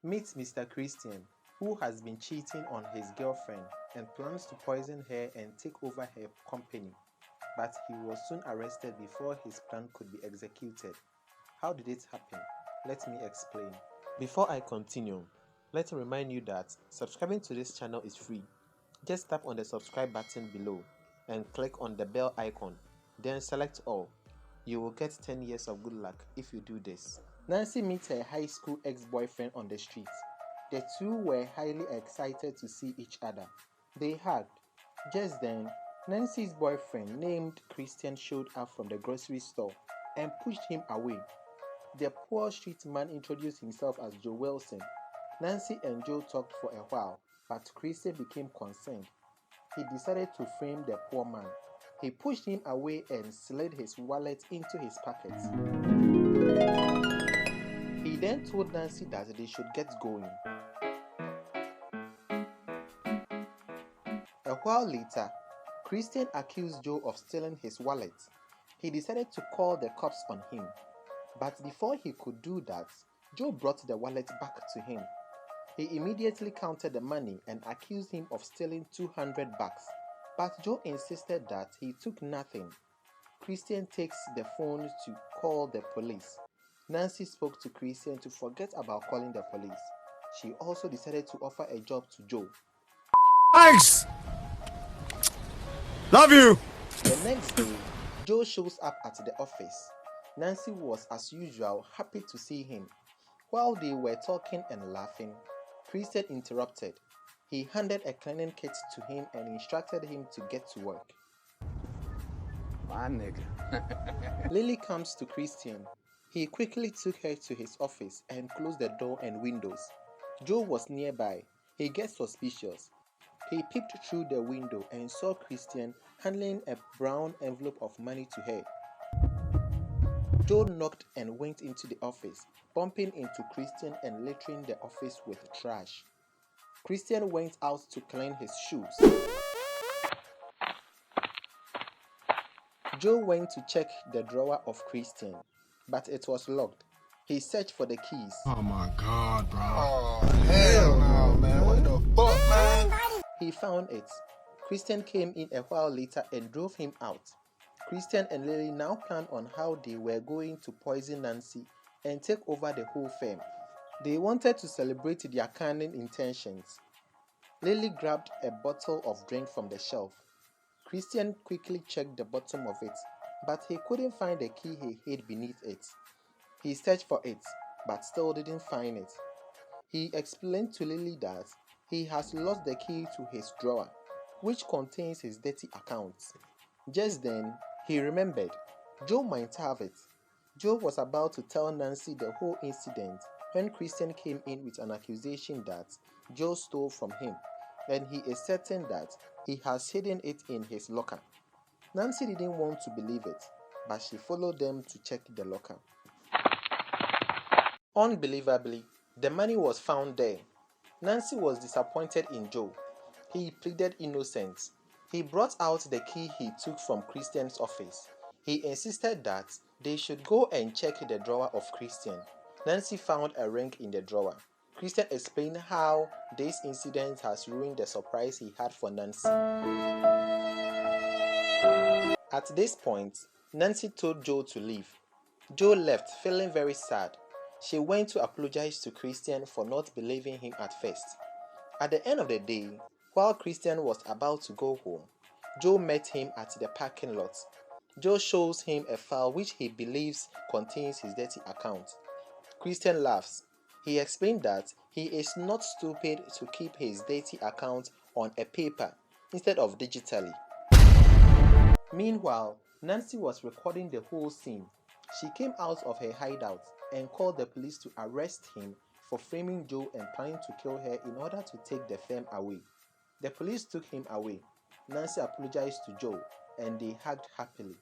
Meet Mr. Christian, who has been cheating on his girlfriend and plans to poison her and take over her company. But he was soon arrested before his plan could be executed. How did it happen? Let me explain. Before I continue, let me remind you that subscribing to this channel is free. Just tap on the subscribe button below and click on the bell icon, then select all. You will get 10 years of good luck if you do this. Nancy meets her high school ex-boyfriend on the street. The two were highly excited to see each other. They hugged. Just then, Nancy's boyfriend named Christian showed up from the grocery store and pushed him away. The poor street man introduced himself as Joe Wilson. Nancy and Joe talked for a while, but Christian became concerned. He decided to frame the poor man. He pushed him away and slid his wallet into his pocket. He then told Nancy that they should get going. A while later, Christian accused Joe of stealing his wallet. He decided to call the cops on him. But before he could do that, Joe brought the wallet back to him. He immediately counted the money and accused him of stealing $200. But Joe insisted that he took nothing. Christian takes the phone to call the police. Nancy spoke to Christian to forget about calling the police. She also decided to offer a job to Joe. Thanks! Love you! The next day, Joe shows up at the office. Nancy was, as usual, happy to see him. While they were talking and laughing, Christian interrupted. He handed a cleaning kit to him and instructed him to get to work. My nigga. Lily comes to Christian. He quickly took her to his office and closed the door and windows. Joe was nearby. He gets suspicious. He peeped through the window and saw Christian handing a brown envelope of money to her. Joe knocked and went into the office, bumping into Christian and littering the office with trash. Christian went out to clean his shoes. Joe went to check the drawer of Christian, but it was locked. He searched for the keys. Oh my God, bro. Oh, hell no, man. What the fuck, man? He found it. Christian came in a while later and drove him out. Christian and Lily now planned on how they were going to poison Nancy and take over the whole firm. They wanted to celebrate their cunning intentions. Lily grabbed a bottle of drink from the shelf. Christian quickly checked the bottom of it, but he couldn't find the key he hid beneath it. He searched for it, but still didn't find it. He explained to Lily that he has lost the key to his drawer, which contains his dirty accounts. Just then, he remembered. Joe might have it. Joe was about to tell Nancy the whole incident when Christian came in with an accusation that Joe stole from him, and he is certain that he has hidden it in his locker. Nancy didn't want to believe it, but she followed them to check the locker. Unbelievably, the money was found there. Nancy was disappointed in Joe. He pleaded innocence. He brought out the key he took from Christian's office. He insisted that they should go and check the drawer of Christian. Nancy found a ring in the drawer. Christian explained how this incident has ruined the surprise he had for Nancy. At this point, Nancy told Joe to leave. Joe left, feeling very sad. She went to apologize to Christian for not believing him at first. At the end of the day, while Christian was about to go home, Joe met him at the parking lot. Joe shows him a file which he believes contains his dirty account. Christian laughs. He explained that he is not stupid to keep his dirty account on a paper instead of digitally. Meanwhile, Nancy was recording the whole scene. She came out of her hideout and called the police to arrest him for framing Joe and planning to kill her in order to take the firm away. The police took him away. Nancy apologized to Joe and they hugged happily.